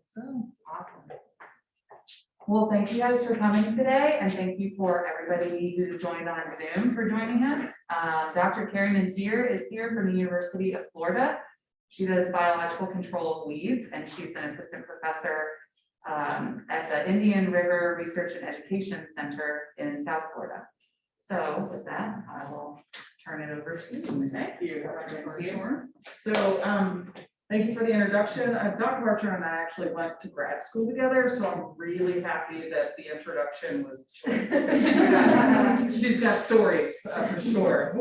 So awesome. Well, thank you guys for coming today, and thank you for everybody who joined on Zoom for joining us. Dr. Carey Minteer is here from the University of Florida. She does biological control of weeds, and she's an assistant professor at the Indian River Research and Education Center in South Florida. So with that, I will turn it over to you. Thank you, Dr. Minteer. So thank you for the introduction. Dr. Harcher and I actually went to grad school together, so I'm really happy that the introduction was short. She's got stories for sure.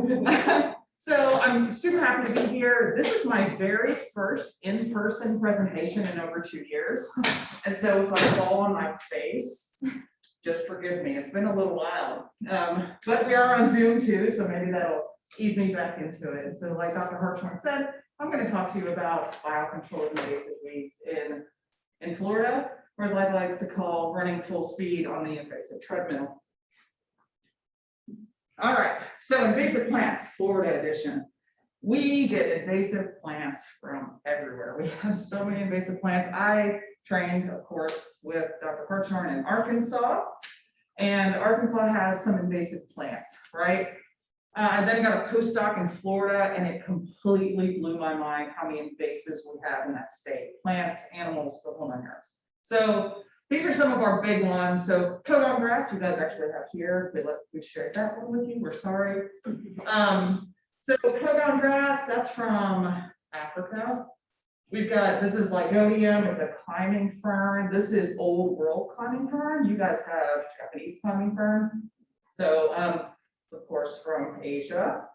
So I'm super happy to be here. This is my very first in-person presentation in over 2 years. And so if I fall on my face, just forgive me. It's been a little while. But we are on Zoom too, so maybe that'll ease me back into it. And so like Dr. Hartshorn said, I'm going to talk to you about biocontrol invasive weeds in Florida, or as I like to call running full speed on the invasive treadmill. All right, so invasive plants, Florida edition. We get invasive plants from everywhere. We have so many invasive plants. I trained, of course, with Dr. Hartshorn in Arkansas, and Arkansas has some invasive plants, right? I then got a postdoc in Florida, and it completely blew my mind how many invasives we have in that state. Plants, animals, the whole nine yards. So these are some of our big ones. So toad grass, you guys actually have here. We shared that one with you. We're sorry. So toad grass, that's from Africa. We've got, this is Lygodium. It's a climbing fern. This is old world climbing fern. You guys have Japanese climbing fern. So of course, from Asia.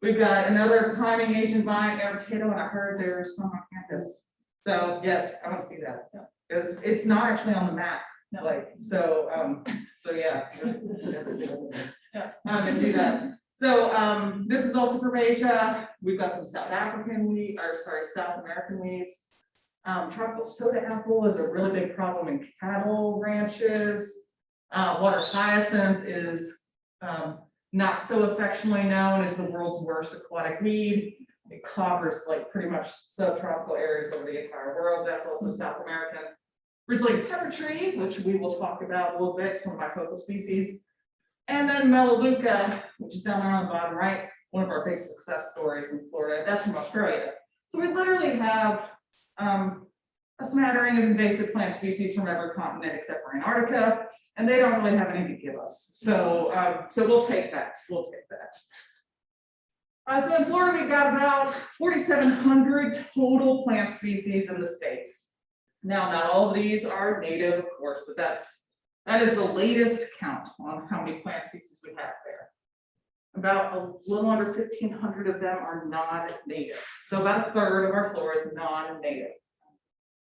We've got another climbing Asian vine, air potato, and I heard there's some on campus. So yes, I want to see that. Because it's not actually on the map. Like, so yeah. I'm gonna do that. So this is also from Asia. We've got some South American weeds. Tropical soda apple is a really big problem in cattle ranches. Water hyacinth is not so affectionately known as the world's worst aquatic weed. It covers like pretty much subtropical areas over the entire world. That's also South American. Brazilian pepper tree, which we will talk about a little bit, it's one of my focal species. And then Melaleuca, which is down there on the bottom right, one of our big success stories in Florida. That's from Australia. So we literally have a smattering of invasive plant species from every continent except for Antarctica. And they don't really have anything to give us. So, so we'll take that. We'll take that. So in Florida, we've got about 4,700 total plant species in the state. Now, not all of these are native, of course, but that is the latest count on how many plant species we have there. About a little under 1,500 of them are non-native. So about a third of our flora is non-native.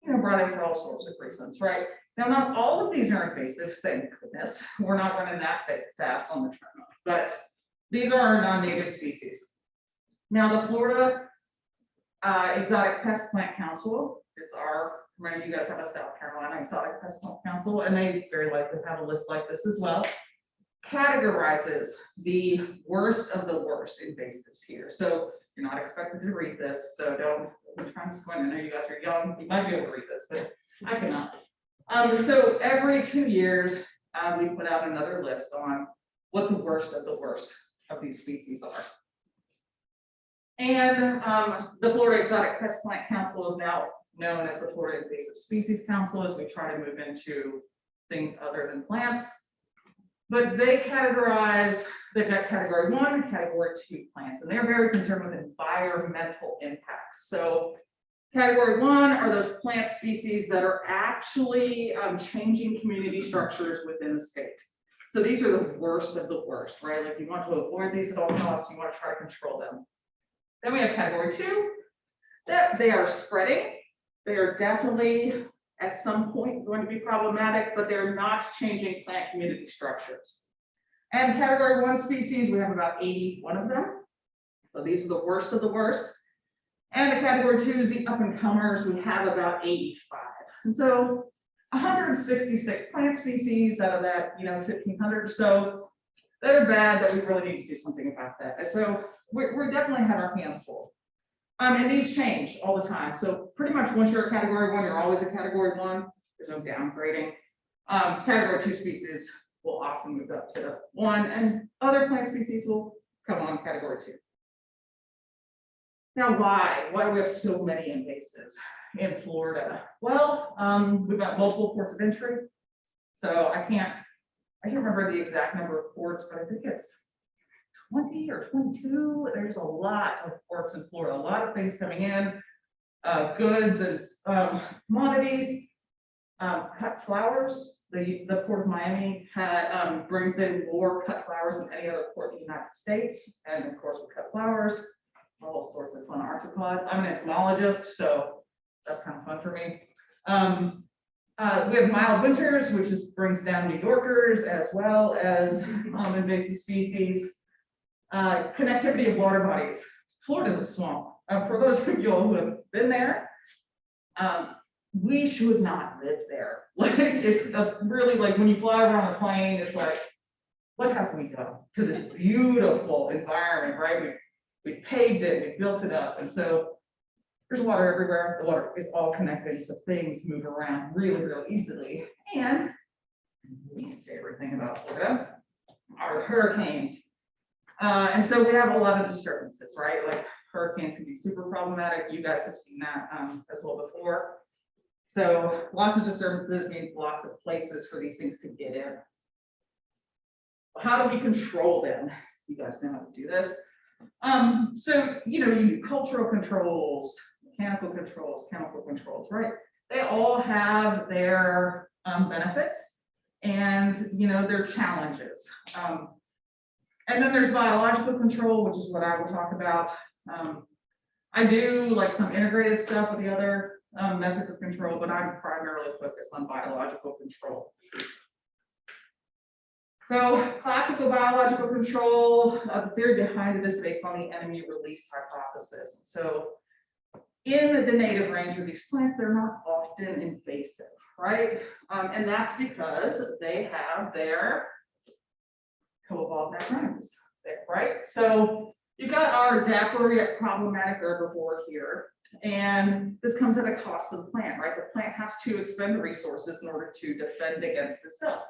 You know, brought in for all sorts of reasons, right? Now, not all of these are invasive, thank goodness. We're not running that fast on the treadmill, but these are our non-native species. Now, the Florida Exotic Pest Plant Council, it's our, many of you guys have a South Carolina Exotic Pest Plant Council, and they very likely have a list like this as well, categorizes the worst of the worst invasives here. So you're not expected to read this, so don't, I'm trying to squint. I know you guys are young, you might be able to read this, but I cannot. So every 2 years, we put out another list on what the worst of these species are. And the Florida Exotic Pest Plant Council is now known as the Florida Invasive Species Council as we try to move into things other than plants. But they categorize, they've got category 1 and category 2 plants, and they're very concerned with environmental impacts. So category 1 are those plant species that are actually changing community structures within the state. So these are the worst of the worst, right? Like you want to avoid these at all costs, you want to try to control them. Then we have category 2, that they are spreading. They are definitely at some point going to be problematic, but they're not changing plant community structures. And category 1 species, we have about 81 of them. So these are the worst of the worst. And the category 2 is the up and comers. We have about 85. And so 166 plant species out of that, 1,500 or so that are bad, that we really need to do something about that. And so we definitely have our hands full. And these change all the time. So pretty much once you're a category 1, you're always a category 1. There's no downgrading. Category 2 species will often move up to 1, and other plant species will come on category 2. Now, why? Why do we have so many invasives in Florida? Well, we've got multiple ports of entry. So I can't remember the exact number of ports, but I think it's 20 or 22. There's a lot of ports in Florida, a lot of things coming in, goods and commodities, cut flowers. The Port of Miami brings in more cut flowers than any other port in the United States. And of course, we cut flowers, all sorts of fun arthropods. I'm an entomologist, so that's kind of fun for me. We have mild winters, which brings down New Yorkers as well as invasive species. Connectivity of water bodies. Florida is a swamp. For those of you who have been there, we should not live there. Like it's really like when you fly around a plane, it's like, what have we done to this beautiful environment, right? We paved it, we built it up, and so there's water everywhere. The water is all connected, so things move around really, really easily. And the least favorite thing about Florida are hurricanes. And so we have a lot of disturbances, right? Like hurricanes can be super problematic. You guys have seen that as well before. So lots of disturbances means lots of places for these things to get in. How do we control them? You guys know how to do this. So, you do cultural controls, mechanical controls, chemical controls, right? They all have their benefits and, their challenges. And then there's biological control, which is what I will talk about. I do like some integrated stuff with the other methods of control, but I'm primarily focused on biological control. So classical biological control, the theory behind it is based on the enemy release hypothesis. So in the native range of these plants, they're not often invasive, right? And that's because they have their co-evolved backgrounds there, right? So you've got our dapper problematic herbivore here, and this comes at a cost to the plant, right? The plant has to expend resources in order to defend against itself.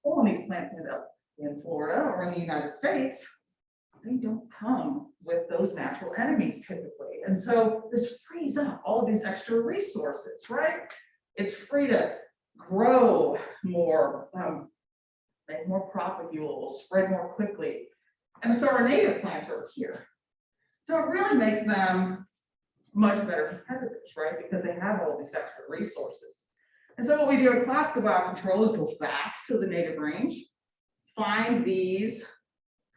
All of these plants end up in Florida or in the United States, they don't come with those natural enemies typically. And so this frees up all of these extra resources, right? It's free to grow more, make more propagules, spread more quickly. And so our native plants are here. So it really makes them much better competitors, right? Because they have all these extra resources. And so what we do at classical biocontrol is go back to the native range, find these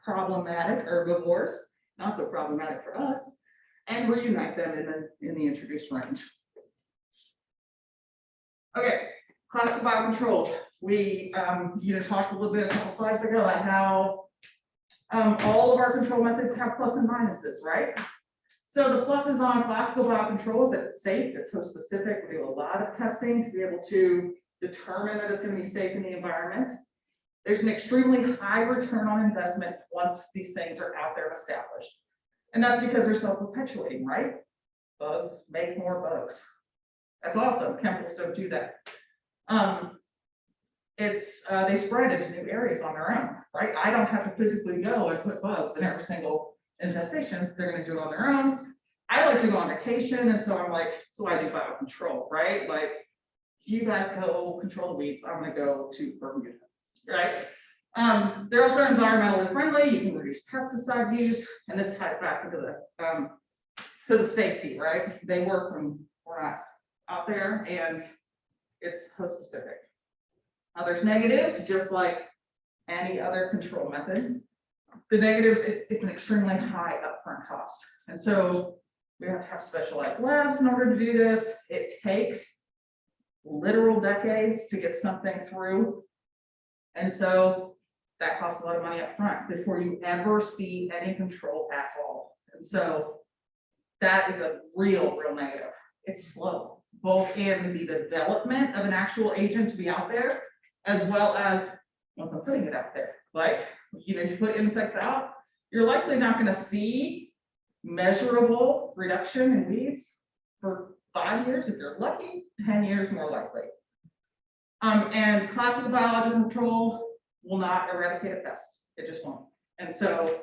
problematic herbivores, not so problematic for us, and reunite them in the introduced range. Okay, classical biocontrol. We talked a little bit a couple slides ago about how all of our control methods have plus and minuses, right? So the pluses on classical biocontrol is that it's safe, it's host specific. We do a lot of testing to be able to determine that it's going to be safe in the environment. There's an extremely high return on investment once these things are out there established. And that's because they're self-perpetuating, right? Bugs make more bugs. That's awesome. Chemicals don't do that. They spread into new areas on their own, right? I don't have to physically go and put bugs in every single infestation. They're going to do it on their own. I like to go on vacation, and so I'm like, so I do biocontrol, right? Like, you guys go control the weeds. I'm going to go to Bermuda, right? They're also environmentally friendly. You can reduce pesticide use, and this ties back into the safety, right? They work when we're not out there, and it's host specific. Now there's negatives, just like any other control method. The negatives, it's an extremely high upfront cost. And so we have to have specialized labs in order to do this. It takes literal decades to get something through. And so that costs a lot of money up front before you ever see any control at all. And so that is a real negative. It's slow, both in the development of an actual agent to be out there, as well as once I'm putting it out there. Like, you put insects out, you're likely not going to see measurable reduction in weeds for 5 years, if you're lucky, 10 years more likely. And classical biological control will not eradicate a pest. It just won't. And so,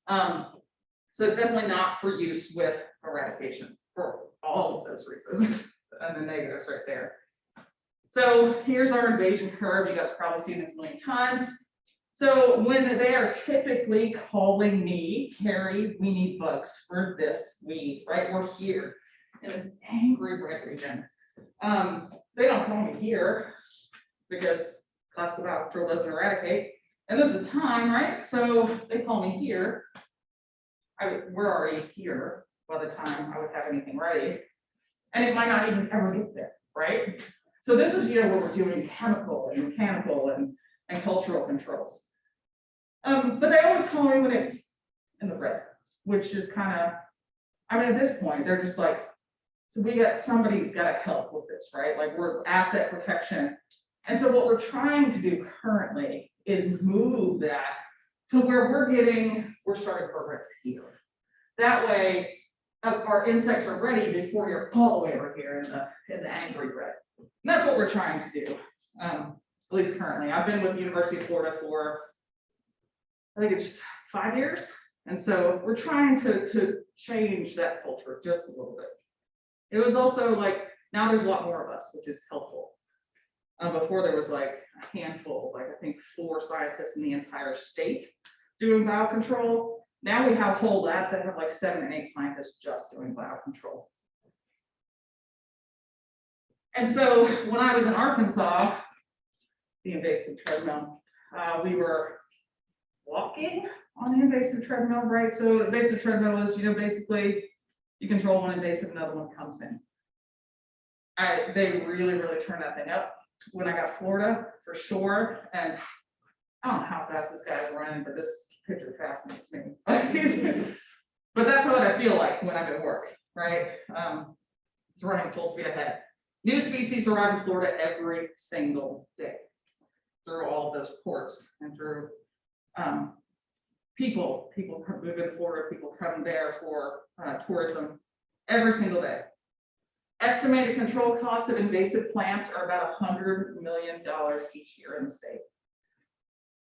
so it's definitely not for use with eradication for all of those reasons. And the negatives right there. So here's our invasion curve. You guys probably seen this a million times. So when they are typically calling me, Carey, we need bugs for this weed, right? We're here in this angry red region. They don't call me here because classical biocontrol doesn't eradicate. And this is time, right? So they call me here. We're already here by the time I would have anything ready. And it might not even ever get there, right? So this is, where we're doing chemical and mechanical and cultural controls. But they always call me when it's in the red, which is kind of, at this point, they're just like, so somebody's got to help with this, right? Like we're asset protection. And so what we're trying to do currently is move that to where we're starting programs here. That way, our insects are ready before you're all the way over here in the angry red. And that's what we're trying to do, at least currently. I've been with the University of Florida for, I think it's just 5 years. And so we're trying to change that culture just a little bit. It was also like, now there's a lot more of us, which is helpful. Before there was like a handful, like I think 4 scientists in the entire state doing biocontrol. Now we have whole labs that have like 7 and 8 scientists just doing biocontrol. And so when I was in Arkansas, the invasive treadmill, we were walking on the invasive treadmill, right? So invasive treadmill is, basically you control one invasive, another one comes in. They really, really turned that thing up when I got Florida for sure. And I don't know how fast this guy is running, but this picture fascinates me. But that's what I feel like when I'm at work, right? It's running full speed ahead. New species arrive in Florida every single day through all of those ports and through people move in Florida, people come there for tourism every single day. Estimated control costs of invasive plants are about $100 million each year in the state.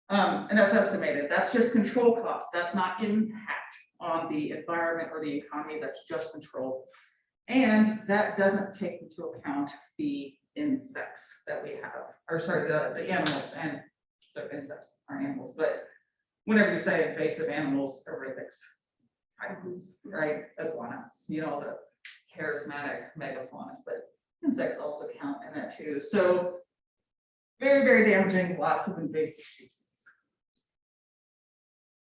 And that's estimated. That's just control costs. That's not impact on the environment or the economy. That's just control. And that doesn't take into account the insects that we have, or sorry, the animals. And so insects are animals, but whenever you say invasive animals, everything's pythons, right? Iguanas, the charismatic megafauna, but insects also count in that too. So very, very damaging, lots of invasive species.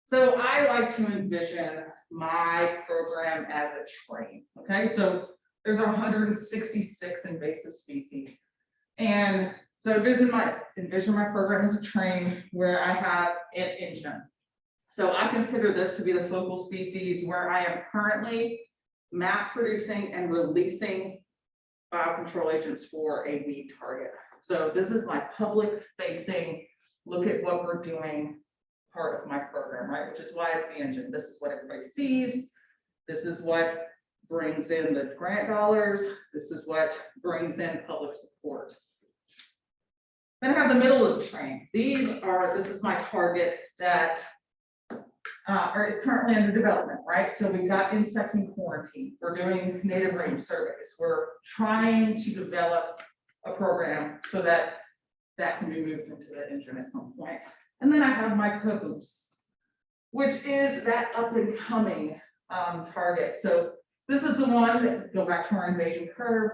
So I like to envision my program as a train, okay? So there's 166 invasive species. And so envision my program as a train where I have an engine. So I consider this to be the focal species where I am currently mass producing and releasing biocontrol agents for a weed target. So this is my public facing, look at what we're doing part of my program, right? Which is why it's the engine. This is what everybody sees. This is what brings in the grant dollars. This is what brings in public support. Then I have the middle of the train. This is my target that is currently under development, right? So we've got insects in quarantine. We're doing native range surveys. We're trying to develop a program so that that can be moved into the engine at some point. And then I have my caboose, which is that up and coming target. So this is the one that, go back to our invasion curve,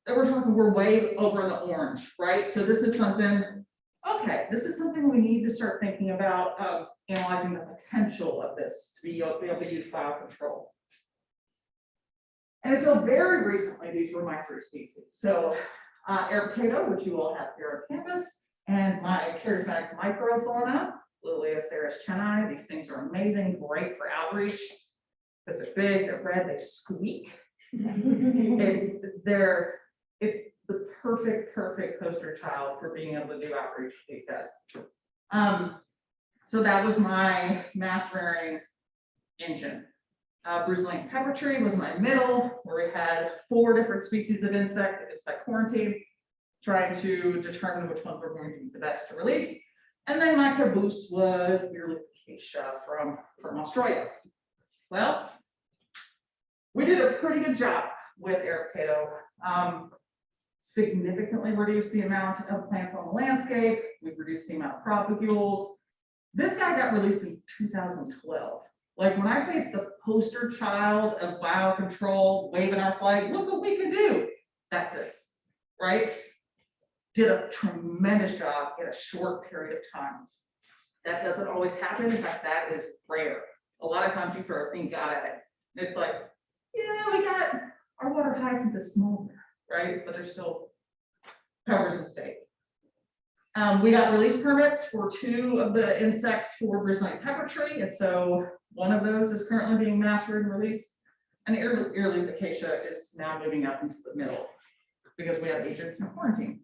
that we're way over in the orange, right? So this is something, okay, this is something we need to start thinking about analyzing the potential of this to be able to use biocontrol. And until very recently, these were my fruit species. So air potato, which you all have here on campus, and my charismatic microfauna, Lilia chenai. These things are amazing, great for outreach because they're big, they're red, they squeak. It's the perfect poster child for being able to do outreach with these guys. So that was my mass rearing engine. Brazilian pepper tree was my middle, where we had 4 different species of insect quarantine, trying to determine which ones were going to be the best to release. And then my caboose was yearly acacia from Australia. Well, we did a pretty good job with air potato. Significantly reduced the amount of plants on the landscape. We've reduced the amount of propagules. This guy got released in 2012. Like when I say it's the poster child of biocontrol, waving our flag, look what we can do. That's this, right? Did a tremendous job in a short period of time. That doesn't always happen. In fact, that is rare. A lot of times you throw a thing out at it. It's like, yeah, we got our water hyacinth is small, right? But there's still covers the state. We got release permits for 2 of the insects for Brazilian pepper tree, and so one of those is currently being mastered and released, and early acacia is now moving up into the middle because we have agents in quarantine.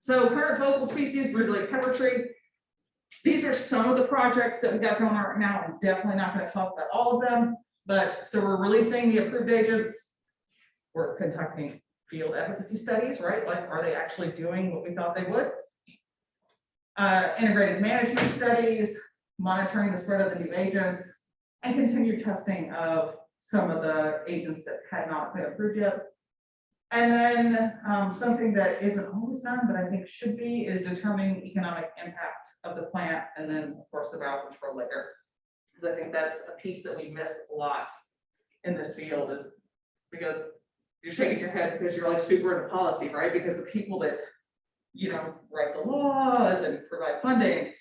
So current focal species, Brazilian pepper tree. These are some of the projects that we got going on right now. I'm definitely not going to talk about all of them, but so we're releasing the approved agents. We're conducting field efficacy studies, right? Like, are they actually doing what we thought they would? Integrated management studies, monitoring the spread of the new agents, and continued testing of some of the agents that had not been approved yet. And then something that isn't always done, but I think should be, is determining economic impact of the plant, and then of course the biocontrol layer. Because I think that's a piece that we miss a lot in this field, is because you're shaking your head because you're like super into policy, right? Because the people that, you know, write the laws and provide funding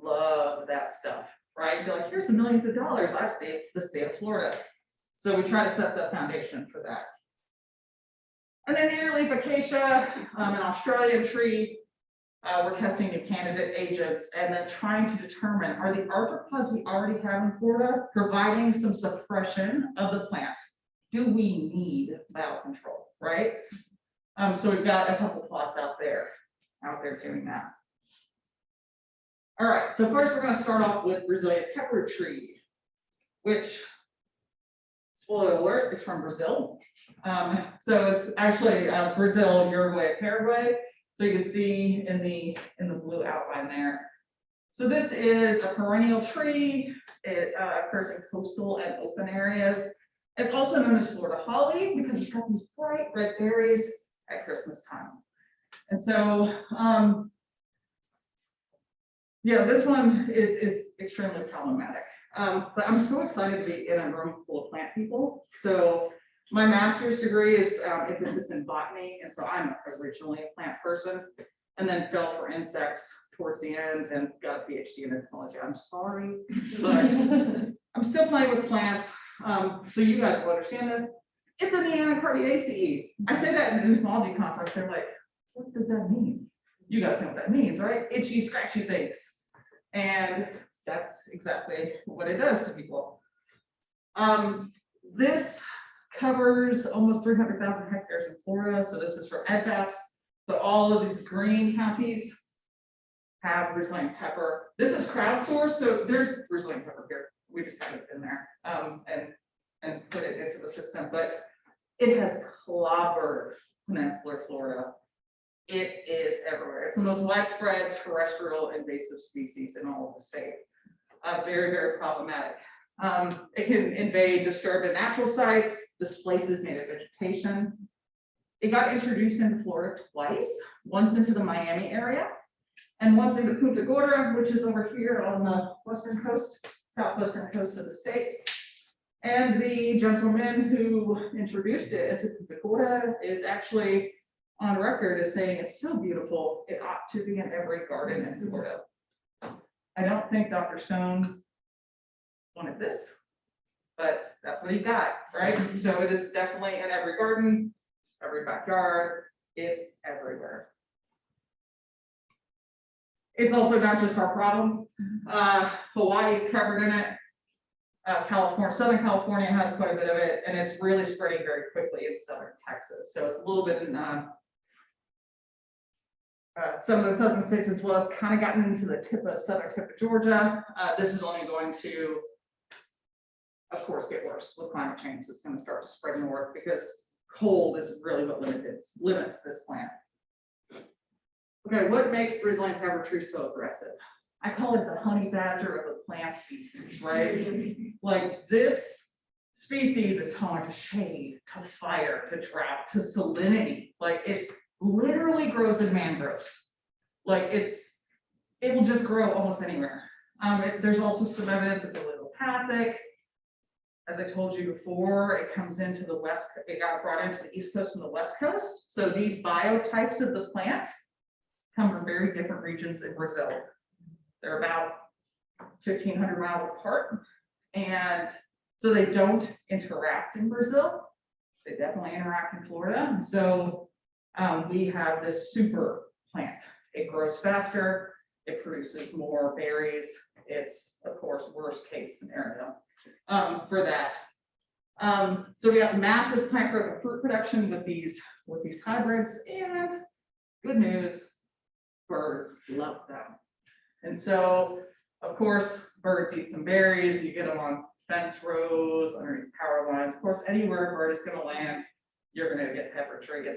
love that stuff, right? You're like, here's the millions of dollars I've saved the state of Florida. So we try to set the foundation for that. And then nearleaf acacia, an Australian tree. We're testing new candidate agents and then trying to determine, are the arthropods we already have in Florida providing some suppression of the plant? Do we need biocontrol, right? So we've got a couple plots out there doing that. All right, so first we're going to start off with Brazilian pepper tree, which, spoiler alert, is from Brazil. So it's actually Brazil, Uruguay, Paraguay. So you can see in the blue outline there. So this is a perennial tree. It occurs in coastal and open areas. It's also known as Florida holly because it's got these bright red berries at Christmas time. And so, yeah, this one is extremely problematic. But I'm so excited to be in a room full of plant people. So my master's degree is emphasis in botany, and so I'm originally a plant person, and then fell for insects towards the end and got a PhD in ecology. I'm sorry, but I'm still playing with plants. So you guys will understand this. It's an Anacardiaceae. I say that in an ecology conference. They're like, what does that mean? You guys know what that means, right? Itchy, scratchy things. And that's exactly what it does to people. This covers almost 300,000 hectares in Florida. So this is from EdPaps. But all of these green counties have Brazilian pepper. This is crowdsourced, so there's Brazilian pepper here. We just haven't been there and put it into the system, but it has clobbered peninsular Florida. It is everywhere. It's the most widespread terrestrial invasive species in all of the state. Very, very problematic. It can invade disturbed natural sites, displaces native vegetation. It got introduced into Florida twice, once into the Miami area, and once into Punta Gorda, which is over here on the western coast, southwestern coast of the state. And the gentleman who introduced it into Punta Gorda is actually on record as saying it's so beautiful, it ought to be in every garden in Florida. I don't think Dr. Stone wanted this, but that's what he got, right? So it is definitely in every garden, every backyard, it's everywhere. It's also not just our problem. Hawaii's covered in it. California, Southern California has quite a bit of it, and it's really spreading very quickly in Southern Texas. So it's a little bit in some of the southern states as well. It's kind of gotten into the southern tip of Georgia. This is only going to of course, get worse with climate change. It's going to start to spread north because cold is really what limits this plant. Okay, what makes Brazilian pepper tree so aggressive? I call it the honey badger of the plant species, right? Like this species is tolerant to shade, to fire, to drought, to salinity. Like it literally grows in mangroves. Like it will just grow almost anywhere. There's also some evidence it's allelopathic. As I told you before, it comes into the west, it got brought into the East Coast and the West Coast. So these biotypes of the plant come from very different regions in Brazil. They're about 1,500 miles apart. And so they don't interact in Brazil. They definitely interact in Florida. And so we have this super plant. It grows faster. It produces more berries. It's, of course, worst case scenario for that. So we have massive plant growth and fruit production with these hybrids, and good news, birds love them. And so, of course, birds eat some berries. You get them on fence rows, underneath power lines. Of course, anywhere a bird is going to land, you're going to get pepper tree.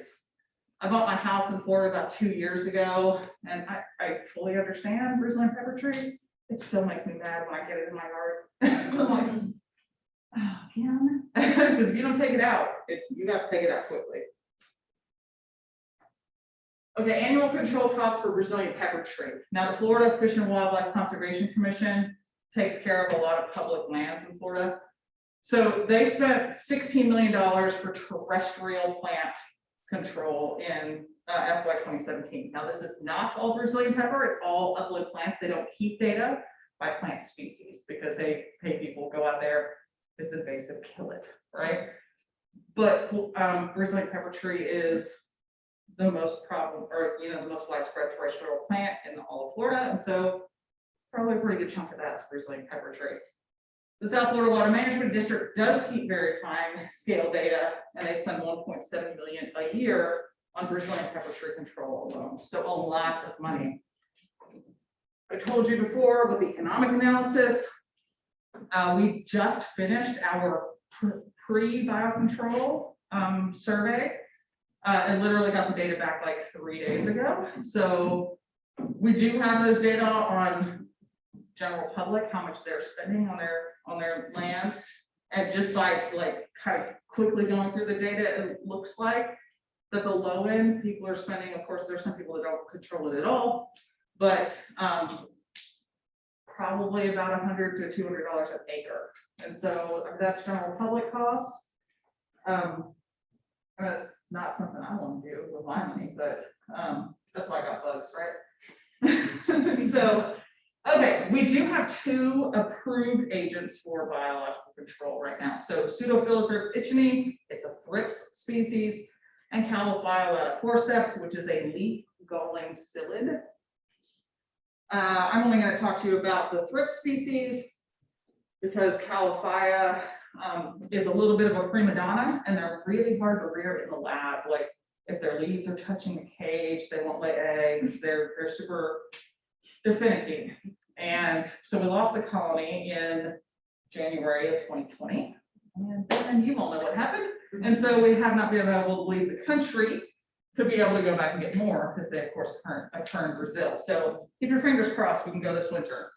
I bought my house in Florida about 2 years ago, and I fully understand Brazilian pepper tree. It still makes me mad when I get it in my yard. I'm like, oh, again? Because if you don't take it out, you have to take it out quickly. Okay, annual control costs for Brazilian pepper tree. Now, the Florida Fish and Wildlife Conservation Commission takes care of a lot of public lands in Florida. So they spent $16 million for terrestrial plant control in FY 2017. Now, this is not all Brazilian pepper, it's all upland plants. They don't keep data by plant species because they pay people go out there, if it's invasive, kill it, right? But Brazilian pepper tree is the most the most widespread terrestrial plant in all of Florida, and so probably a pretty good chunk of that is Brazilian pepper tree. The South Florida Water Management District does keep very fine scale data, and they spend $1.7 million a year on Brazilian pepper tree control alone. So a lot of money. I told you before with the economic analysis, we just finished our pre-biocontrol survey. And literally got the data back like 3 days ago. So we do have those data on general public, how much they're spending on their lands. And just by like kind of quickly going through the data, it looks like that the low end people are spending, of course, there's some people that don't control it at all, but probably about $100 to $200 an acre. And so that's general public costs. That's not something I want to do with my money, but that's why I got bugs, right? So, okay, we do have 2 approved agents for biological control right now. So Pseudophilothrip itchini, it's a thrips species, and Calophylla forceps, which is a leaf-galling psyllid. I'm only going to talk to you about the thrips species because Calophylla is a little bit of a prima donna, and they're really hard to rear in the lab. Like if their leaves are touching a cage, they won't lay eggs. They're finicky. And so we lost the colony in January of 2020, and you all know what happened. And so we have not been able to leave the country to be able to go back and get more because they of course occur in Brazil. So keep your fingers crossed we can go this winter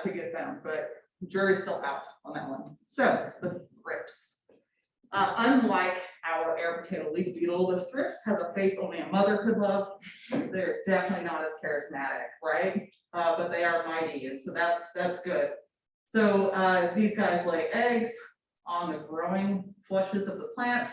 to get them, but the jury's still out on that one. So the thrips. Unlike our air potato leaf beetle, the thrips have a face only a mother could love. They're definitely not as charismatic, right? But they are mighty, and so that's good. So these guys lay eggs on the growing fleshes of the plant.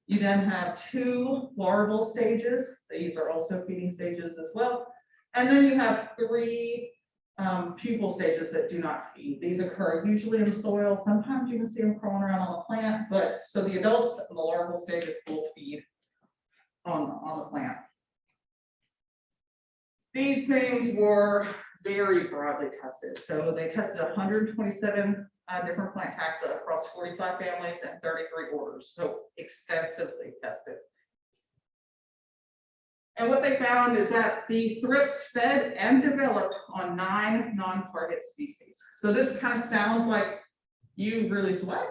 You then have 2 larval stages. These are also feeding stages as well. And then you have 3 pupal stages that do not feed. These occur usually in the soil. Sometimes you can see them crawling around on the plant, but so the adults and the larval stages both feed on the plant. These things were very broadly tested. So they tested 127 different plant taxa across 45 families and 33 orders. So extensively tested. And what they found is that the thrips fed and developed on 9 non-target species. So this kind of sounds like, you release what?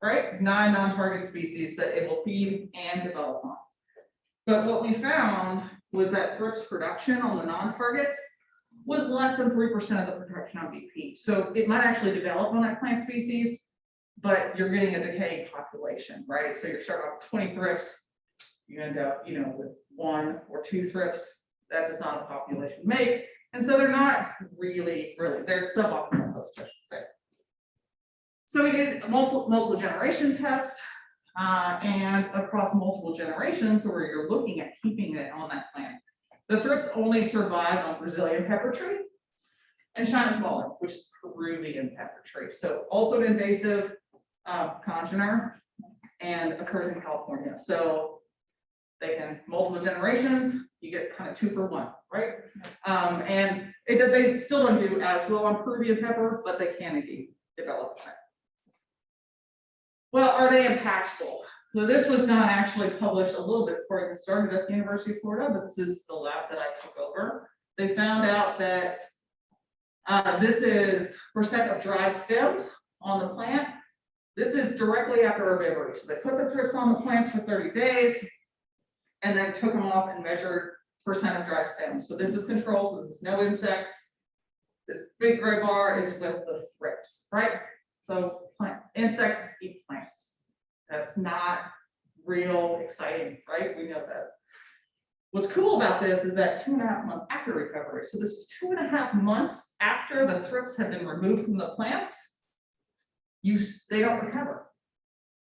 Right? 9 non-target species that it will feed and develop on. But what we found was that thrips production on the non-targets was less than 3% of the production on BP. So it might actually develop on that plant species, but you're getting a decaying population, right? So you're starting off with 20 thrips, you end up, with 1 or 2 thrips. That does not a population make. And so they're not really, they're suboptimal hosts, I should say. So we did a multiple generation test, and across multiple generations where you're looking at keeping it on that plant. The thrips only survived on Brazilian pepper tree and China smaller, which is Peruvian pepper tree. So also an invasive congener and occurs in California. So they can multiple generations, you get kind of 2 for 1, right? And they still don't do as well on Peruvian pepper, but they can indeed develop that. Well, are they impactful? So this was not actually published a little bit before I even started at the University of Florida, but this is the lab that I took over. They found out that this is percent of dried stems on the plant. This is directly after herbivory. So they put the thrips on the plants for 30 days and then took them off and measured percent of dry stems. So this is controlled, so there's no insects. This big gray bar is with the thrips, right? So insects eat plants. That's not real exciting, right? We know that. What's cool about this is that 2.5 months after recovery. So this is 2.5 months after the thrips have been removed from the plants. They don't recover.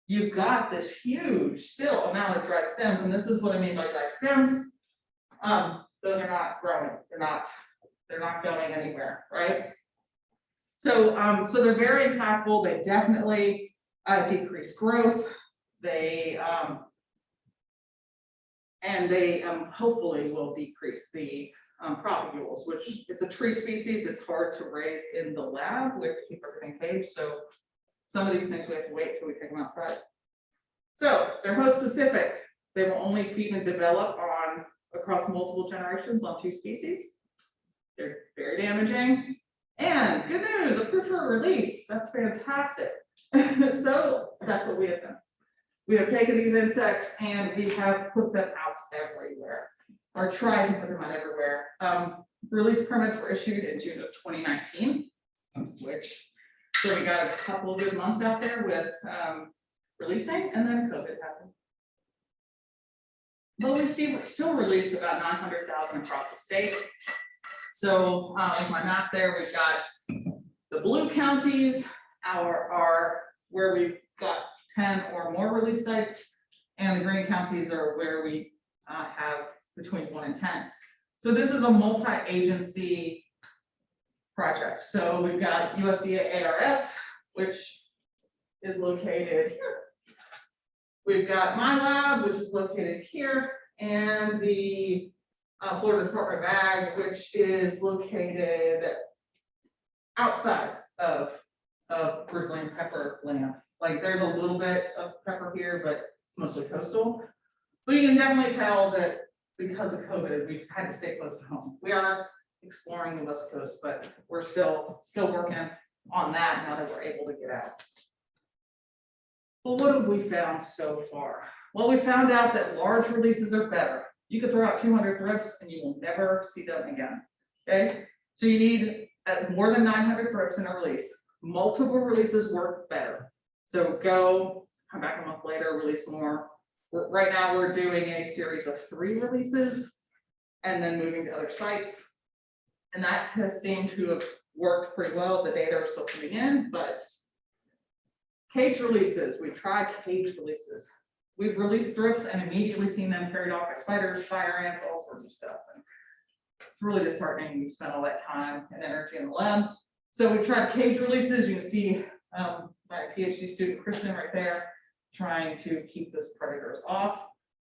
You've got this huge still amount of dried stems, and this is what I mean by dried stems. Those are not growing. They're not going anywhere, right? So, so they're very impactful. They definitely decrease growth. They hopefully will decrease the propagules, which it's a tree species. It's hard to raise in the lab. We have to keep everything caged. So some of these things we have to wait till we take them outside. So they're host specific. They will only feed and develop across multiple generations on 2 species. They're very damaging. And good news, approved for release. That's fantastic. So that's what we have done. We have taken these insects and we have put them out everywhere, or tried to put them out everywhere. Release permits were issued in June of 2019, so we got a couple of good months out there with releasing, and then COVID happened. But we still released about 900,000 across the state. So with my map there, we've got the blue counties are where we've got 10 or more release sites, and the green counties are where we have between 1 and 10. So this is a multi-agency project. So we've got USDA ARS, which is located here. We've got my lab, which is located here, and the Florida Department of Ag, which is located outside of Brazilian pepper land. Like there's a little bit of pepper here, but it's mostly coastal. But you can definitely tell that because of COVID, we've had to stay close to home. We are exploring the West Coast, but we're still working on that now that we're able to get out. Well, what have we found so far? Well, we found out that large releases are better. You could throw out 200 thrips and you will never see them again. Okay, so you need more than 900 thrips in a release. Multiple releases work better. So come back a month later, release more. Right now we're doing a series of 3 releases and then moving to other sites. And that has seemed to have worked pretty well. The data are still coming in, but cage releases, we've tried cage releases. We've released thrips and immediately seen them carried off by spiders, fire ants, all sorts of stuff. And it's really disheartening. You spend all that time and energy in the lab. So we've tried cage releases. You can see my PhD student, Kristen, right there, trying to keep those predators off.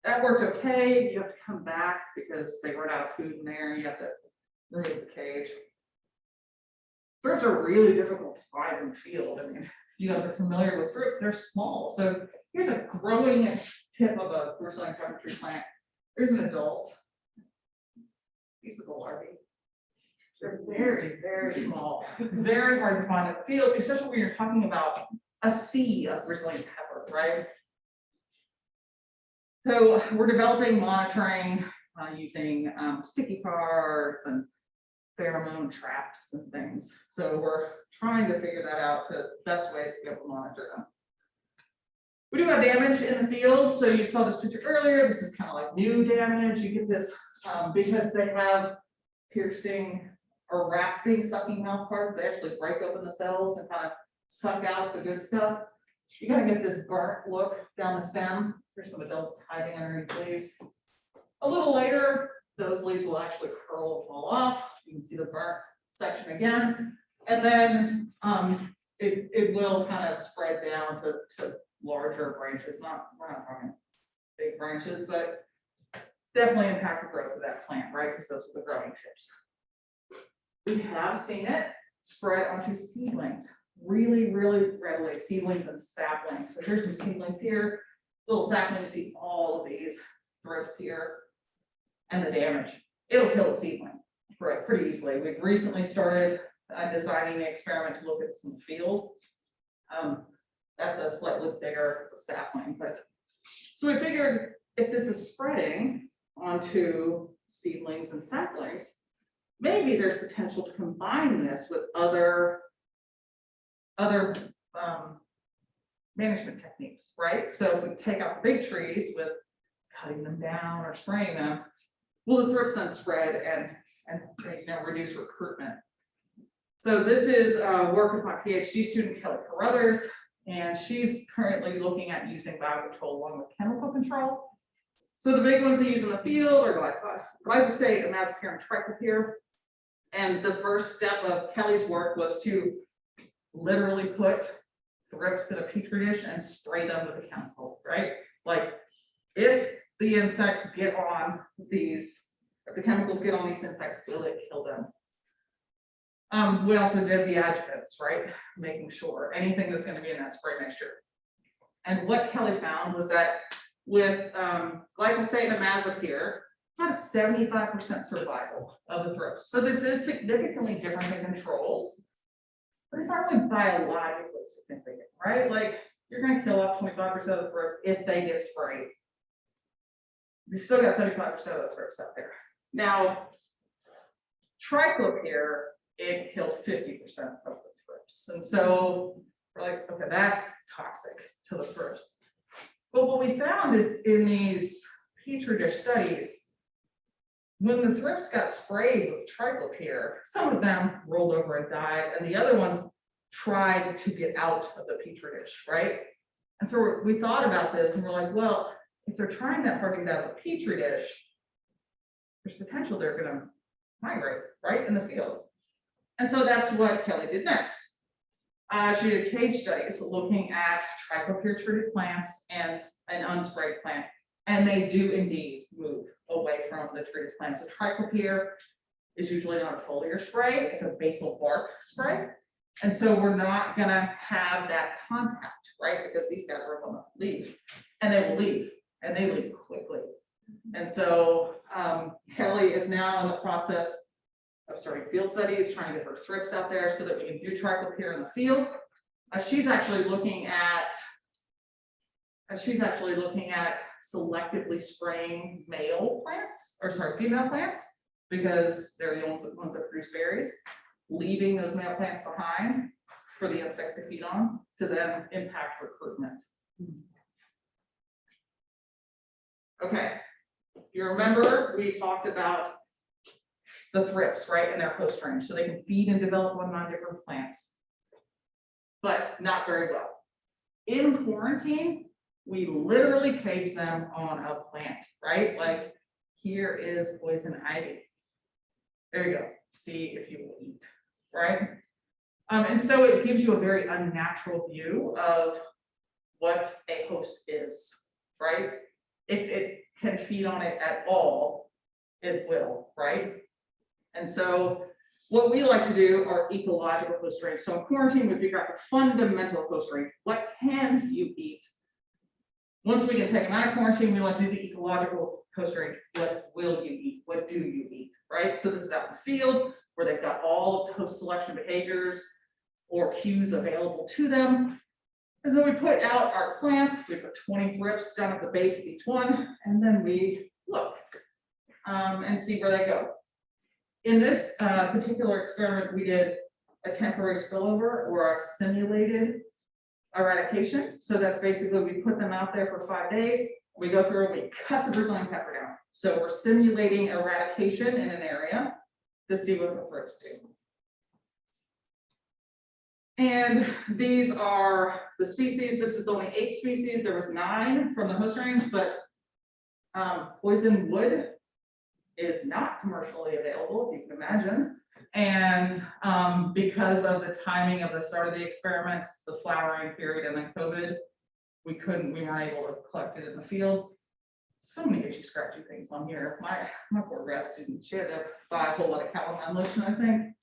That worked okay. You have to come back because they run out of food in there. You have to remove the cage. Thrips are really difficult to find in the field. I mean, you guys are familiar with thrips, they're small. So here's a growing tip of a Brazilian pepper tree plant. There's an adult. These are the larvae. They're very, very small, very hard to find in the field, especially when you're talking about a sea of bristling pepper, right? So we're developing monitoring using sticky cards and pheromone traps and things. So we're trying to figure that out to best ways to be able to monitor them. We do have damage in the field. So you saw this picture earlier. This is kind of like new damage. You get this because they have piercing or rasping, sucking mouth parts. They actually break open the cells and kind of suck out the good stuff. You're gonna get this burnt look down the stem. There's some adults hiding underneath leaves. A little later, those leaves will actually curl and fall off. You can see the burnt section again. And then it will kind of spread down to larger branches. We're not talking big branches, but definitely impact the growth of that plant, right? Because those are the growing tips. We have seen it spread onto seedlings really, really readily, seedlings and saplings. So here's some seedlings here. Little sapling, you see all of these thrips here and the damage. It'll kill a seedling pretty easily. We've recently started designing the experiment to look at this in the field. That's a slightly bigger, it's a sapling, but so we figured if this is spreading onto seedlings and saplings, maybe there's potential to combine this with other management techniques, right? So if we take out the big trees with cutting them down or spraying them, will the thrips then spread and reduce recruitment? So this is work with my PhD student Kelly Carruthers, and she's currently looking at using Biocontrol along with chemical control. So the big ones they use in the field are glyphosate, imazapyr, and triclopyr. And the first step of Kelly's work was to literally put thrips in a petri dish and spray them with a chemical, right? Like if the insects get on these, if the chemicals get on these insects, will it kill them? We also did the adjuvants, right? Making sure anything that's going to be in that spray mixture. And what Kelly found was that with glyphosate and imazapyr, about a 75% survival of the thrips. So this is significantly different than controls, but it's not really biologically significant, right? Like you're going to kill off 25% of the thrips if they get sprayed. You still got 75% of the thrips out there. Now, triclopyr, it killed 50% of the thrips. And so we're like, okay, that's toxic to the thrips. But what we found is in these petri dish studies, when the thrips got sprayed with triclopyr, some of them rolled over and died, and the other ones tried to get out of the petri dish, right? And so we thought about this and we're like, well, if they're trying that hard to get out of the petri dish, there's potential they're going to migrate right in the field. And so that's what Kelly did next. She did cage studies looking at triclopyr treated plants and an unsprayed plant, and they do indeed move away from the treated plants. So triclopyr is usually not a foliar spray, it's a basal bark spray. And so we're not gonna have that contact, right? Because these guys are up on the leaves and they will leave, and they leave quickly. And so Kelly is now in the process of starting field studies, trying to get her thrips out there so that we can do triclopyr in the field. She's actually looking at selectively spraying female plants, because they're the ones that produce berries, leaving those male plants behind for the insects to feed on to then impact recruitment. Okay, you remember we talked about the thrips, right, and their host range, so they can feed and develop on different plants, but not very well. In quarantine, we literally cage them on a plant, right? Like here is poison ivy. There you go. See if you will eat, right? And so it gives you a very unnatural view of what a host is, right? If it can feed on it at all, it will, right? And so what we like to do are ecological host range. So in quarantine, we figure out the fundamental host range. What can you eat? Once we can take them out of quarantine, we want to do the ecological host range. What will you eat? What do you eat? Right? So this is out in the field. where they've got all of post-selection behaviors or cues available to them. And so we put out our plants, we put 20 thrips down at the base of each one, and then we look and see where they go. In this particular experiment, we did a temporary spillover or a simulated eradication. So that's basically, we put them out there for 5 days, we go through and we cut the Brazilian pepper down. So we're simulating eradication in an area to see what the thrips do. And these are the species. This is only 8 species. There was 9 from the host range, but poison wood is not commercially available, if you can imagine. And because of the timing of the start of the experiment, the flowering period, and then COVID, we weren't able to collect it in the field. So many itchy, scratchy things on here. My poor grad student, she had to buy a whole lot of calamine lotion, I think.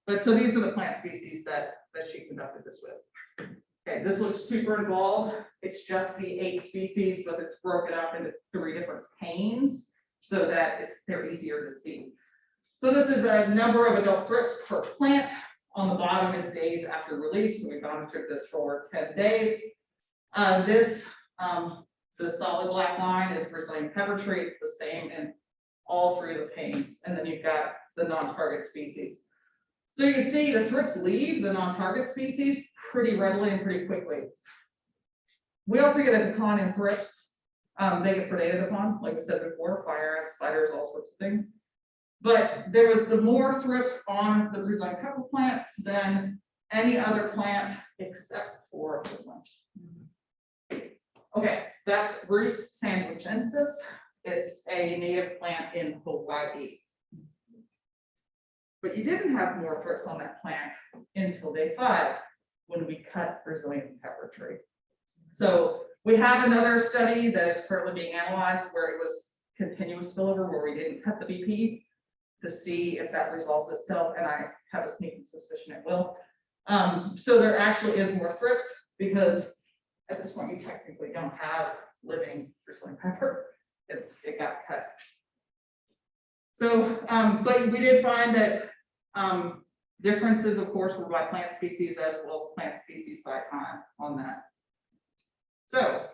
But so these are the plant species that she conducted this with. Okay, this looks super involved. It's just the 8 species, but it's broken up into 3 different panes so that they're easier to see. So this is a number of adult thrips per plant. On the bottom is days after release. So we monitored this for 10 days. The solid black line is Brazilian pepper tree. It's the same in all 3 of the panes. And then you've got the non-target species. So you can see the thrips leave the non-target species pretty readily and pretty quickly. We also get a decline in thrips. They get predated upon, like we said before, fire ants, spiders, all sorts of things. But there was the more thrips on the Brazilian pepper plant than any other plant except for this one. Okay, that's Rhus sandwichensis. It's a native plant in Hawaii. But you didn't have more thrips on that plant until day 5, when we cut Brazilian pepper tree. So we have another study that is currently being analyzed where it was continuous spillover, where we didn't cut the BP to see if that resolves itself, and I have a sneaking suspicion it will. So there actually is more thrips because at this point you technically don't have living Brazilian pepper. It got cut. So, but we did find that differences, of course, were by plant species as well as plant species by time on that. So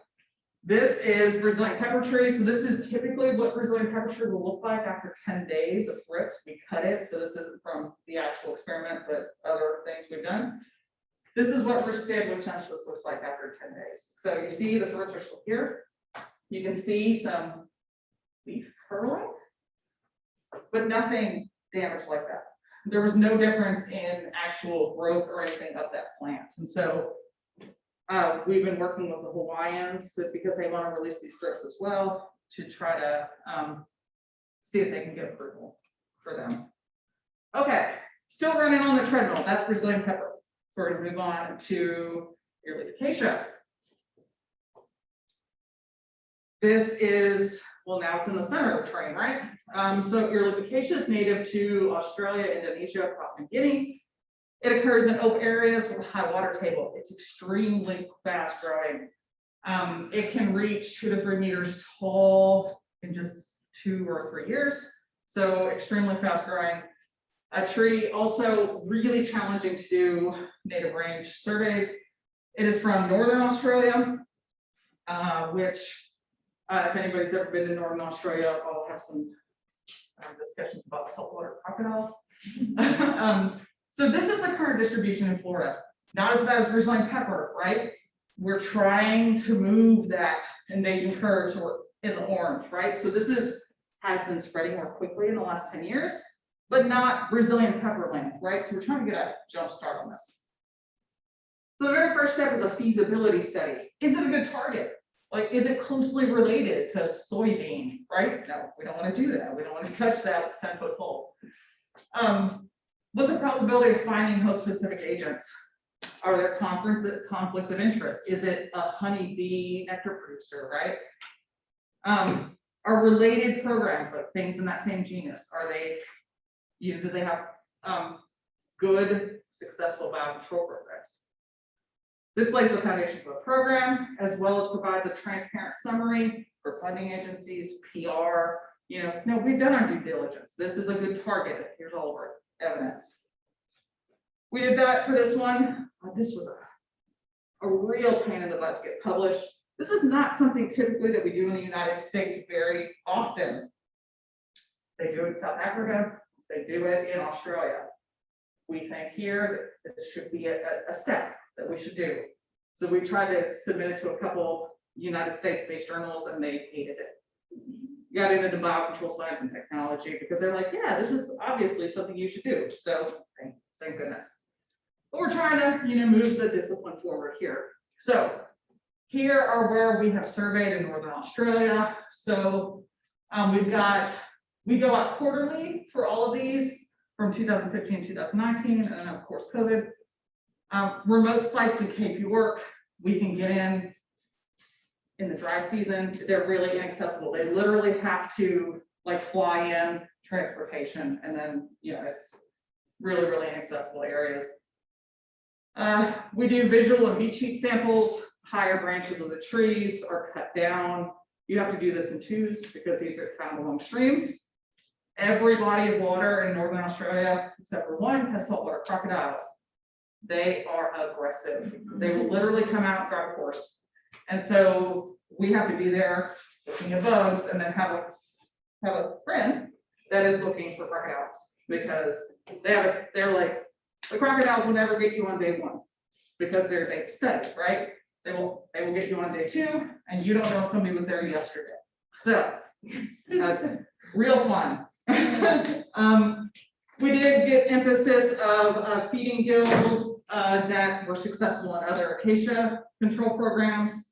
this is Brazilian pepper tree. So this is typically what Brazilian pepper tree will look like after 10 days of thrips. We cut it. So this isn't from the actual experiment, but other things we've done. This is what Rhus sandwichensis looks like after 10 days. So you see the thrips are still here. You can see some leaf curling, but nothing damaged like that. There was no difference in actual growth or anything of that plant. And so we've been working with the Hawaiians because they want to release these strips as well to try to see if they can get approval for them. Okay, still running on the treadmill. That's Brazilian pepper. So we're going to move on to earleaf acacia. This is, well, now it's in the center of the train, right? So earleaf acacia is native to Australia, Indonesia, Papua New Guinea. It occurs in open areas with a high water table. It's extremely fast growing. It can reach 2 to 3 meters tall in just 2 or 3 years. So extremely fast growing. A tree also really challenging to do native range surveys. It is from Northern Australia, which if anybody's ever been to Northern Australia, I'll have some discussions about saltwater crocodiles. So this is the current distribution in Florida. Not as bad as Brazilian pepper, right? We're trying to move that invasion curve so we're in the orange, right? So this has been spreading more quickly in the last 10 years, but not Brazilian pepper land, right? So we're trying to get a jump start on this. So the very first step is a feasibility study. Is it a good target? Like, is it closely related to soybean, right? No, we don't want to do that. We don't want to touch that 10-foot pole. What's the probability of finding host-specific agents? Are there conflicts of interest? Is it a honeybee nectar producer, right? Are related programs, like things in that same genus, are they, do they have good, successful biocontrol programs? This lays the foundation for the program, as well as provides a transparent summary for funding agencies, PR. No, we've done our due diligence. This is a good target. Here's all of our evidence. We did that for this one. This was a real pain in the butt to get published. This is not something typically that we do in the United States very often. They do it in South Africa, they do it in Australia. We think here that this should be a step that we should do. So we tried to submit it to a couple United States-based journals and they hated it. Got into biocontrol science and technology because they're like, yeah, this is obviously something you should do. So thank goodness. But we're trying to, move the discipline forward here. So here are where we have surveyed in Northern Australia. So we go out quarterly for all of these from 2015, 2019, and then of course COVID. Remote sites in Cape York, we can get in the dry season. They're really inaccessible. They literally have to fly in, transportation, and then it's really, really inaccessible areas. We do visual and beat sheet samples. Higher branches of the trees are cut down. You have to do this in twos because these are found along streams. Every body of water in Northern Australia, except for one, has saltwater crocodiles. They are aggressive. They will literally come out and grab a horse. And so we have to be there looking at bugs and then have a friend that is looking for crocodiles because they're like, the crocodiles will never get you on day one because they've studied, right? They will get you on day two and you don't know if somebody was there yesterday. So that's real fun. We did get emphasis of feeding gills that were successful in other acacia control programs.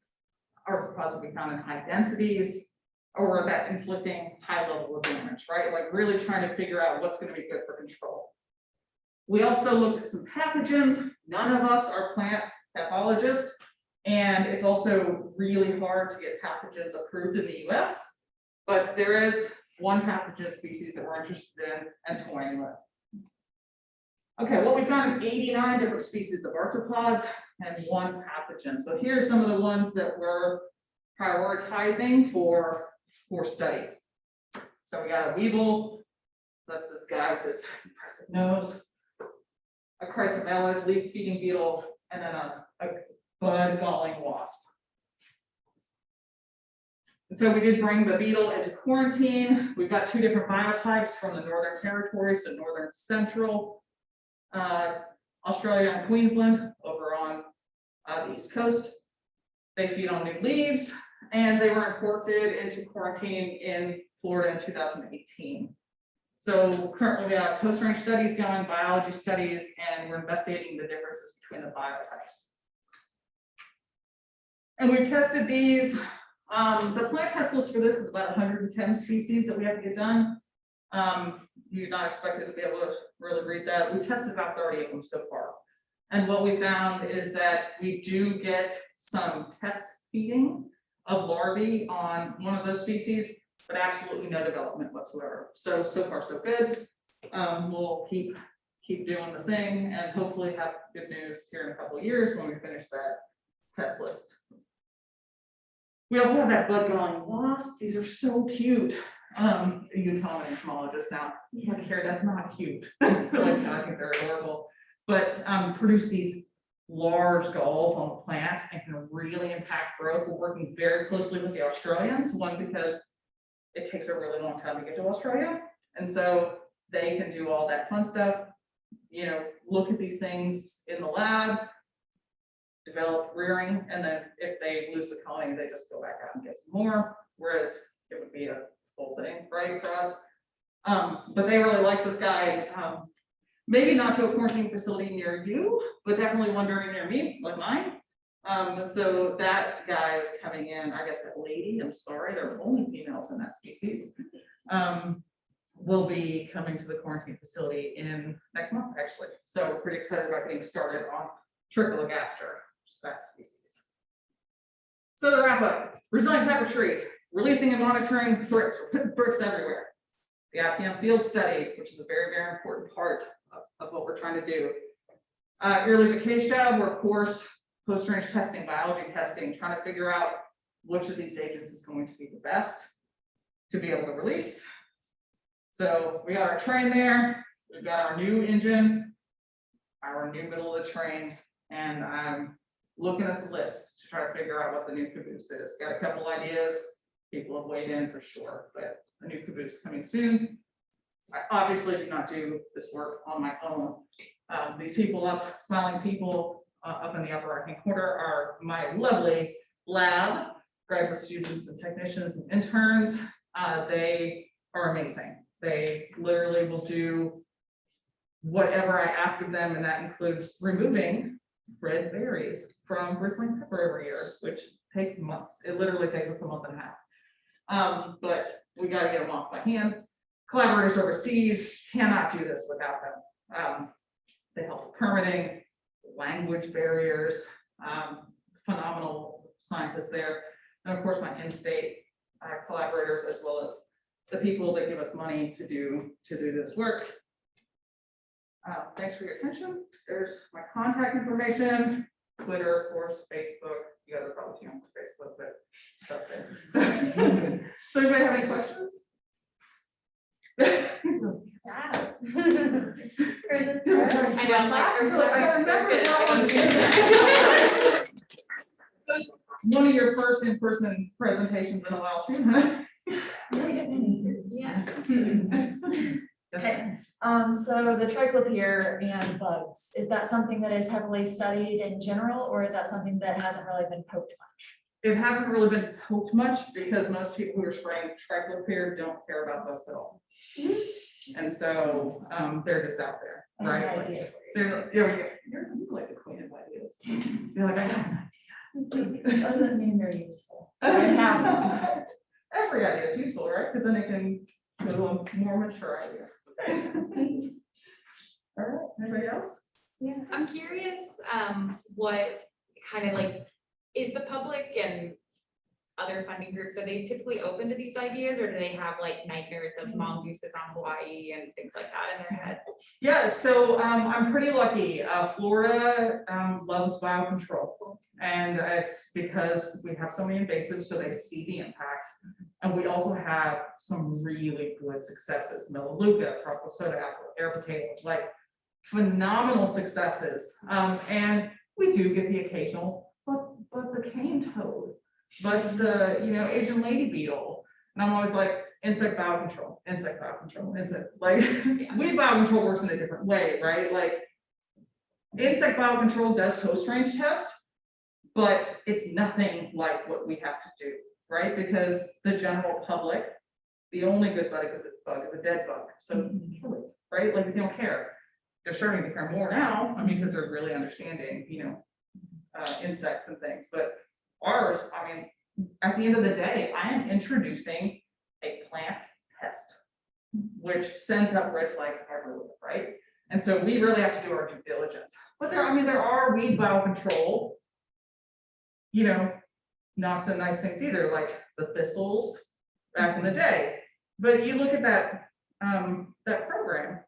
Arthropods will be found in high densities or that inflicting high levels of damage, right? Really trying to figure out what's going to be good for control. We also looked at some pathogens. None of us are plant pathologists, and it's also really hard to get pathogens approved in the US, but there is one pathogen species that we're interested in and toying with. Okay, what we found is 89 different species of arthropods and one pathogen. So here are some of the ones that we're prioritizing for study. So we got a weevil, that's this guy with this impressive nose, a chrysomelid leaf feeding beetle, and then a bud galling wasp. And so we did bring the beetle into quarantine. We've got two different biotypes from the Northern Territory, so Northern Central Australia and Queensland over on the East Coast. They feed on new leaves, and they were imported into quarantine in Florida in 2018. So currently we have post-range studies going, biology studies, and we're investigating the differences between the biotypes. And we've tested these. The plant test list for this is about 110 species that we have to get done. You're not expected to be able to really read that. We tested about 30 of them so far. And what we found is that we do get some test feeding of larvae on one of those species, but absolutely no development whatsoever. So far so good. We'll keep doing the thing and hopefully have good news here in a couple of years when we finish that test list. We also have that bud galling wasp. These are so cute. You can tell I'm an entomologist now. Like, here, that's not cute. I think they're adorable. But produce these large galls on the plant and can really impact growth. We're working very closely with the Australians, one because it takes a really long time to get to Australia. And so they can do all that fun stuff, look at these things in the lab, develop rearing, and then if they lose the colony, they just go back out and get some more, whereas it would be a full thing, right, for us. But they really like this guy. Maybe not to a quarantine facility near you, but definitely one very near me, like mine. So that guy is coming in, I guess that lady, I'm sorry, there are only females in that species, will be coming to the quarantine facility in next month, actually. So we're pretty excited about getting started on Trichologaster, which is that species. So to wrap up, resilient pepper tree, releasing and monitoring thrips. We're putting thrips everywhere. The IPM field study, which is a very, very important part of what we're trying to do. Early acacia, we're of course post-range testing, biology testing, trying to figure out which of these agents is going to be the best to be able to release. So we got our train there. We've got our new engine, our new middle of the train, and I'm looking at the list to try to figure out what the new caboose is. Got a couple ideas. People have weighed in for sure, but the new caboose coming soon. I obviously do not do this work on my own. These people up, smiling people up in the upper right-hand corner are my lovely lab, graduate students and technicians and interns. They are amazing. They literally will do whatever I ask of them, and that includes removing red berries from bristling pepper every year, which takes months. It literally takes us a month and a half. But we got to get them off by hand. Collaborators overseas cannot do this without them. They help with permitting, language barriers, phenomenal scientists there. And of course, my in-state collaborators, as well as the people that give us money to do this work. Thanks for your attention. There's my contact information, Twitter, of course, Facebook. You guys are probably too young for Facebook, but it's up there. Does anybody have any questions? One of your first in-person presentations in a while too, huh? Yeah. Okay. So the triclopyr and bugs, is that something that is heavily studied in general, or is that something that hasn't really been poked much? It hasn't really been poked much because most people who are spraying triclopyr don't care about bugs at all. And so they're just out there, right? Like, you're like the queen of ideas. You're like, I got an It doesn't mean they're useful. idea. Every idea is useful, right? Because then it can go to a more mature idea. All right, anybody else? Yeah. I'm curious, what kind of like, is the public and other funding groups, are they typically open to these ideas, or do they have like nightmares of mongooses on Hawaii and things like that in their heads? Yeah, so I'm pretty lucky. Florida loves biocontrol, and it's because we have so many invasives, so they see the impact. And we also have some really good successes: Melaleuca, tropical soda apple, air potato, like phenomenal successes. And we do get the occasional, but the cane toad, but the Asian lady beetle. And I'm always like, insect biocontrol, insect biocontrol, insect, like weed biocontrol works in a different way, right? Like insect biocontrol does host range test, but it's nothing like what we have to do, right? Because the general public, the only good bug is a dead bug, so kill it, right? Like they don't care. They're starting to care more now, I mean, because they're really understanding, insects and things. But ours, I mean, at the end of the day, I am introducing a plant pest, which sends up red flags everywhere, right? And so we really have to do our due diligence. But there are weed biocontrol, not so nice things either, like the thistles back in the day. But you look at that program,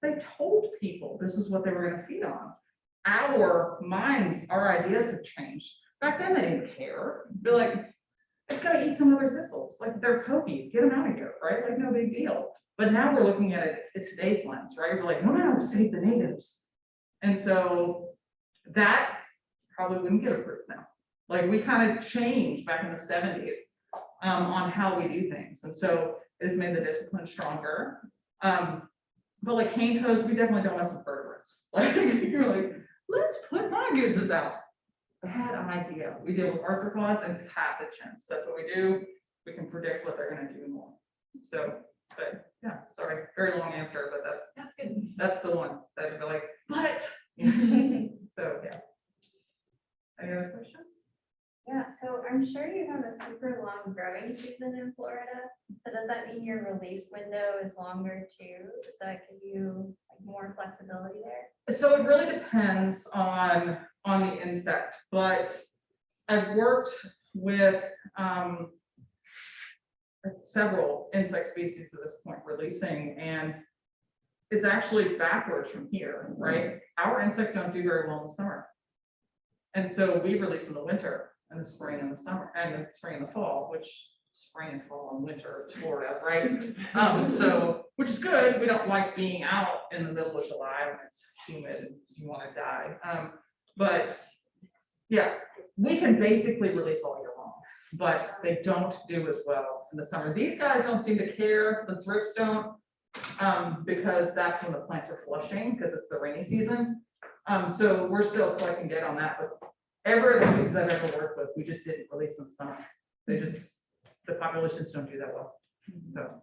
they told people this is what they were going to feed on. Our minds, our ideas have changed. Back then they didn't care. They're like, it's gonna eat some other thistles, like they're pokey, get them out of here, right? Like no big deal. But now we're looking at it in today's lens, right? We're like, no, save the natives. And so that probably wouldn't get approved now. Like we kind of changed back in the 70s on how we do things. And so it's made the discipline stronger. But like cane toads, we definitely don't want some vertebrates. Like you're like, let's put mongooses out. Bad idea. We deal with arthropods and pathogens. That's what we do. We can predict what they're going to do more. So, but yeah, sorry, very long answer, but that's good. That's the one that would be like, but. So yeah. Any other questions? Yeah, so I'm sure you have a super long growing season in Florida. So does that mean your release window is longer too? Does that give you like more flexibility there? So it really depends on the insect, but I've worked with several insect species at this point releasing, and it's actually backwards from here, right? Our insects don't do very well in the summer. And so we release in the winter and the spring and the summer and the spring and the fall, which spring and fall and winter, it's Florida, right? So, which is good, we don't like being out in the middle of July when it's humid and you wanna die. But, yeah, we can basically release all year long, but they don't do as well in the summer. These guys don't seem to care, the thrips don't, because that's when the plants are flushing, because it's the rainy season. So we're still collecting data on that, but every of the species I've ever worked with, we just didn't release in the summer. They just, the populations don't do that well. So,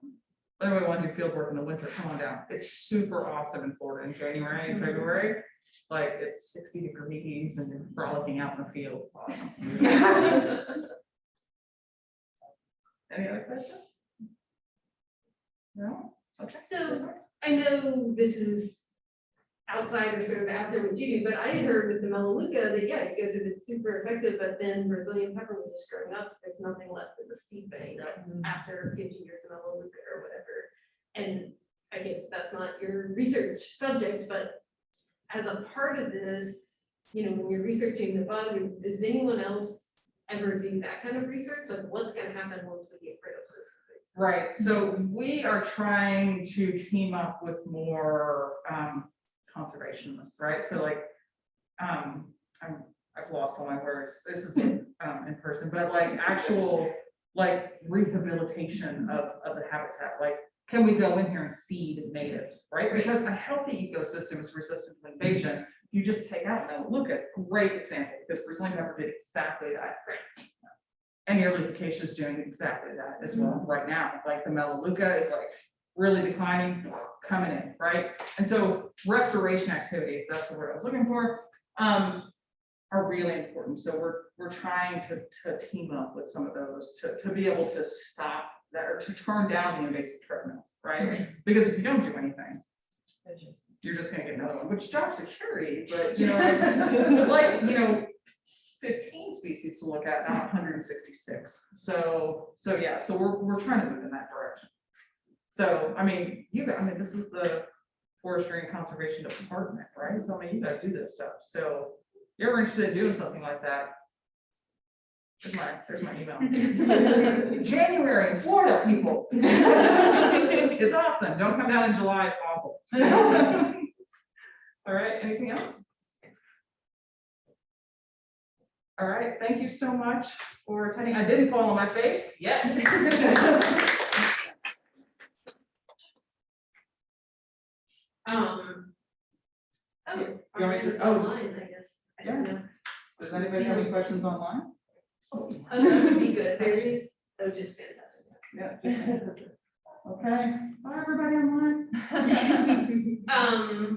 anybody want to do field work in the winter, come on down. It's super awesome in Florida in January and February. Like, it's 60 degrees and you're frolicking out in the field. It's awesome. Any other questions? No? Okay. So I know this is outside or sort of after what you do, but I had heard with the Melaleuca that, yeah, you go through it's super effective, but then Brazilian pepper was just growing up, there's nothing left in the seed bank after 50 years of Melaleuca or whatever. And I get that's not your research subject, but as a part of this, you know, when you're researching the bug, does anyone else ever do that kind of research? Like what's gonna happen once we get rid of this? Right, so we are trying to team up with more conservationists, right? So like, I've lost all my words. This is in person, but like actual like rehabilitation of the habitat. Like, can we go in here and seed natives, right? Because a healthy ecosystem is resistant to invasion. You just take out Melaleuca, great example, because Brazilian pepper did exactly that. Right. And aerification is doing exactly that as well right now. Like the Melaleuca is like really declining, coming in, right? And so restoration activities, that's the word I was looking for, are really important. So we're trying to team up with some of those to be able to stop that or to turn down the invasive treadmill, right? Because if you don't do anything, you're just gonna get another one, which job security, but you know, like, you know, 15 species to look at, not 166. So yeah, so we're trying to move in that direction. So, I mean, this is the Forestry and Conservation Department, right? So, I mean, you guys do this stuff. So, you're ever interested in doing something like that? There's my email. January in Florida, people. It's awesome. Don't come down in July, it's awful. All right, anything else? All right, thank you so much for attending. I didn't fall on my face, yes. Oh, You want me to- online, I guess. Yeah. Does anybody have any questions online? Oh, that would be good. There is, oh, just fantastic. Yeah. Okay, bye everybody online.